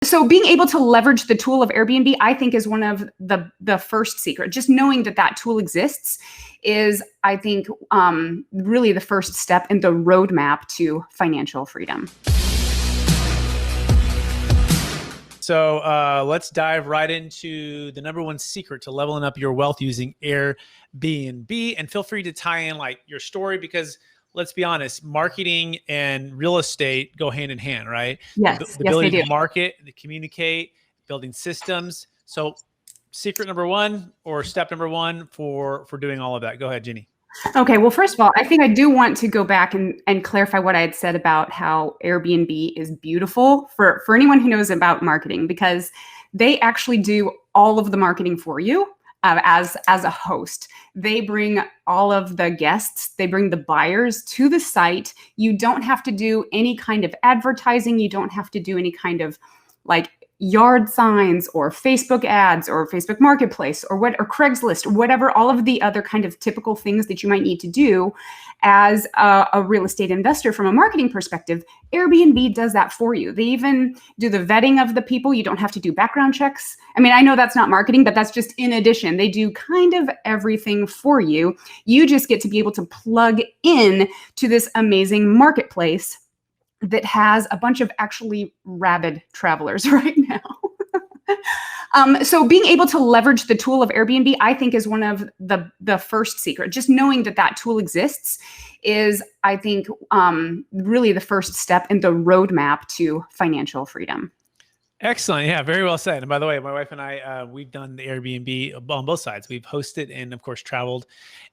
So being able to leverage the tool of Airbnb, I think, is one of the first secret. Just knowing that tool exists is, I think, really the first step in the roadmap to financial freedom. So let's dive right into the number one secret to leveling up your wealth using Airbnb. And feel free to tie in like your story, because let's be honest, marketing and real estate go hand in hand, right? Yes, The yes, ability they do. to market, to communicate, building systems. So secret number one, or step number one for doing all of that. Go ahead, Ginny. Okay, well, first of all, I think I do want to go back and clarify what I had said about how Airbnb is beautiful for anyone who knows about marketing, because they actually do all of the marketing for you. As a host, they bring all of the guests, they bring the buyers to the site. You don't have to do any kind of advertising. You don't have to do any kind of like yard signs or Facebook ads or Facebook Marketplace or Craigslist or whatever, all of the other kind of typical things that you might need to do as a real estate investor from a marketing perspective. Airbnb does that for you. They even do the vetting of the people. You don't have to do background checks. I mean, I know that's not marketing, but that's just in addition. They do kind of everything for you. You just get to be able to plug in to this amazing marketplace that has a bunch of actually rabid travelers right now. So being able to leverage the tool of Airbnb, I think, is one of the first secret. Just knowing that tool exists is, I think, really the first step in the roadmap to financial freedom. Excellent. Yeah, very well said. And by the way, my wife and I, we've done the Airbnb on both sides. We've hosted and, of course, traveled,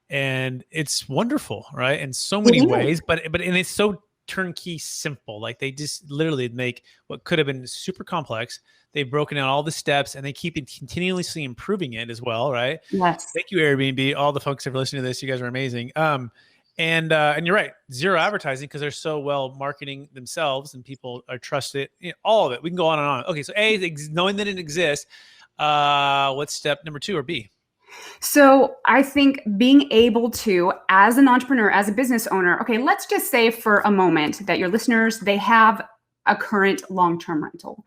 and it's wonderful, right? In so many ways, but and it's so turnkey simple. Like they just literally make what could have been super complex. They've broken out all the steps, and they keep it continuously improving it as well, right? Yes. Thank you, Airbnb. All the folks that are listening to this, you guys are amazing. And you're right, zero advertising, because they're so well marketing themselves, and people are trusted. You know, all of it. We can go on and on. Okay, so A, knowing that it exists. What's step number 2 or B? So I think being able to, as an entrepreneur, as a business owner, okay, let's just say for a moment that your listeners, they have a current long-term rental.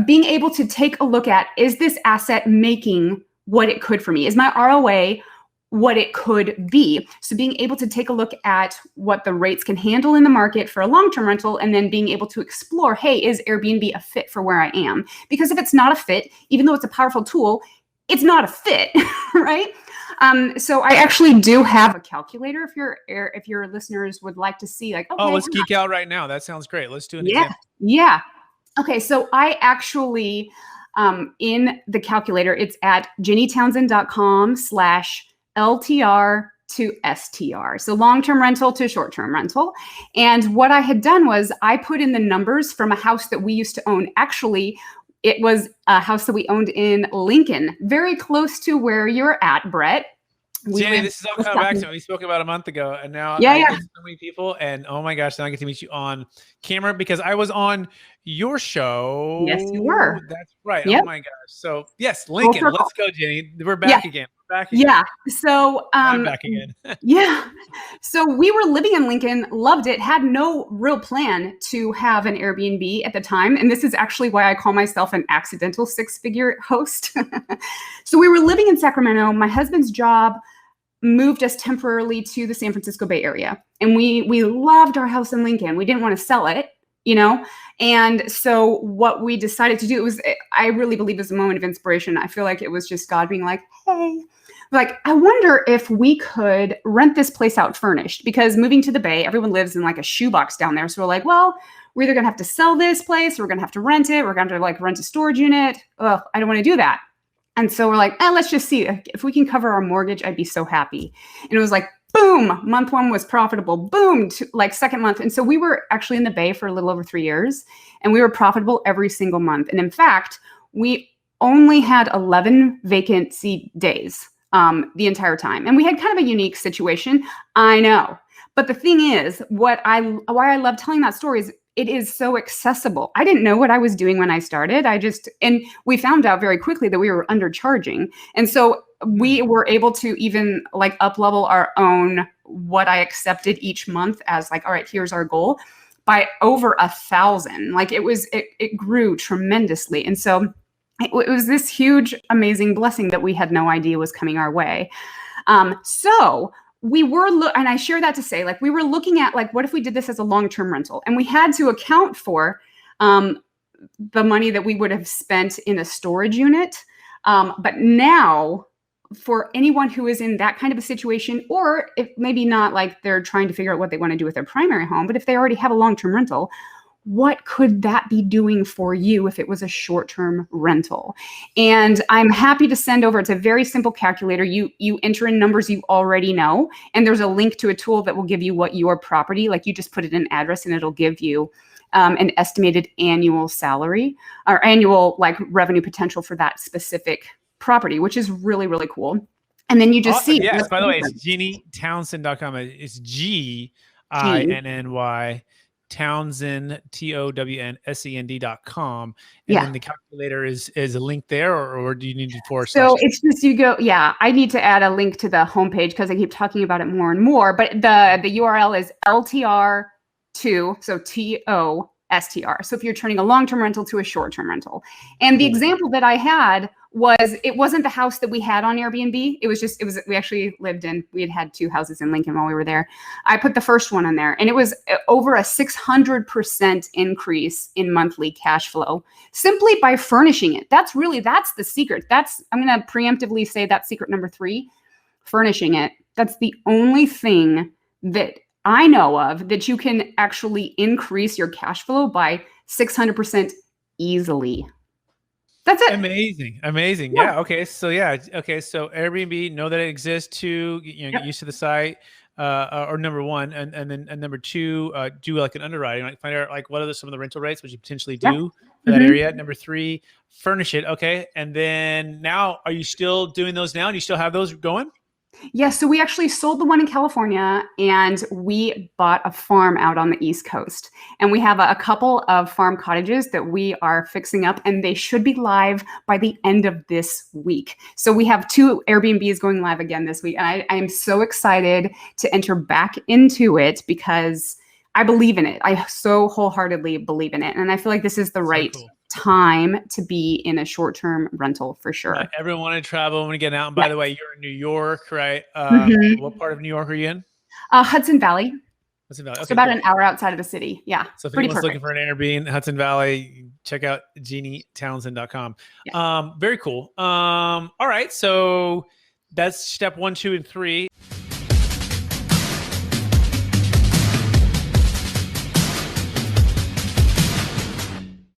Being able to take a look at, is this asset making what it could for me? Is my ROA what it could be? So being able to take a look at what the rates can handle in the market for a long-term rental, and then being able to explore, hey, is Airbnb a fit for where I am? Because if it's not a fit, even though it's a powerful tool, it's not a fit, right? So I actually do have a calculator if your listeners would like to see, like, okay, let's geek out right now. That sounds great. Let's do an example. Yeah. Okay, so I actually, in the calculator, it's at ginnytownsend.com/LTR to STR. So long-term rental to short-term rental. And what I had done was I put in the numbers from a house that we used to own. Actually, it was a house that we owned in Lincoln, very close to where you're at, Brett. Jenny, this is all kind of accident. We spoke about a month ago, and now I get so many people, and oh my gosh, now I get to meet you on camera because I was on your show. Yes, you were. That's right. Yep. Oh my gosh. So yes, Lincoln. Let's go, Jenny. We're back again. Yeah. So I'm back again. Yeah. So we were living in Lincoln, loved it, had no real plan to have an Airbnb at the time. And this is actually why I call myself an accidental 6-figure host. So we were living in Sacramento. My husband's job moved us temporarily to the San Francisco Bay Area. And we loved our house in Lincoln. We didn't want to sell it, you know? And so what we decided to do, I really believe it was a moment of inspiration. I feel like it was just God being like, hey, like, I wonder if we could rent this place out furnished, because moving to the Bay, everyone lives in like a shoebox down there. So we're like, well, we're either going to have to sell this place, or we're going to have to rent it. We're going to like rent a storage unit. Ugh, I don't want to do that. And so we're like, let's just see if we can cover our mortgage. I'd be so happy. And it was like, boom, month 1 was profitable. Boom, like second month. And so we were actually in the Bay for a little over 3 years, and we were profitable every single month. And in fact, we only had 11 vacancy days the entire time. And we had kind of a unique situation. I know. But the thing is, why I love telling that story is it is so accessible. I didn't know what I was doing when I started. And we found out very quickly that we were undercharging. And so we were able to even like up level our own, what I accepted each month as like, all right, here's our goal. by over 1,000. Like it grew tremendously. And so it was this huge, amazing blessing that we had no idea was coming our way. So we were, and I share that to say, like, we were looking at, like, what if we did this as a long-term rental? And we had to account for the money that we would have spent in a storage unit. But now, for anyone who is in that kind of a situation, or if maybe not, like they're trying to figure out what they want to do with their primary home, but if they already have a long-term rental, what could that be doing for you if it was a short-term rental? And I'm happy to send over, it's a very simple calculator. You enter in numbers you already know, and there's a link to a tool that will give you what your property, like you just put in an address and it'll give you an estimated annual salary or annual like revenue potential for that specific property, which is really, really cool. And then you just see. Yes, by the way, it's GinnyTownsend.com. It's GINNY Townsend, TOWNSEND.com. And then the calculator is a link there, or do you need to force? So it's just, you go, I need to add a link to the homepage because I keep talking about it more and more. But the URL is LTR2, so TOSTR. So if you're turning a long-term rental to a short-term rental. And the example that I had was, it wasn't the house that we had on Airbnb. We actually lived in, we had 2 houses in Lincoln while we were there. I put the first one on there, and it was over a 600% increase in monthly cash flow simply by furnishing it. That's the secret. I'm going to preemptively say that's secret number 3, furnishing it. That's the only thing that I know of that you can actually increase your cash flow by 600% easily. That's it. Amazing. Yeah. Okay. So So Airbnb, know that it exists. 2, get used to the site. Or number 1, and then number 2, do like an underwriting, like find out like what are some of the rental rates which you potentially do for that area. Number 3, furnish it. Okay. And then now, are you still doing those now? Do you still have those going? Yes. So we actually sold the one in California, and we bought a farm out on the East Coast. And we have a couple of farm cottages that we are fixing up, and they should be live by the end of this week. So we have 2 Airbnbs going live again this week. And I am so excited to enter back into it because I believe in it. I so wholeheartedly believe in it. And I feel like this is the right time to be in a short-term rental for sure. Everyone want to travel, want to get out. And by the way, you're in New York, right? What part of New York are you in? Hudson Valley. Hudson Valley. Okay, so about an hour outside of the city. Yeah. So if anyone's looking for an Airbnb in Hudson Valley, check out GinnyTownsend.com. Very cool. All right. So that's step 1, 2, and 3.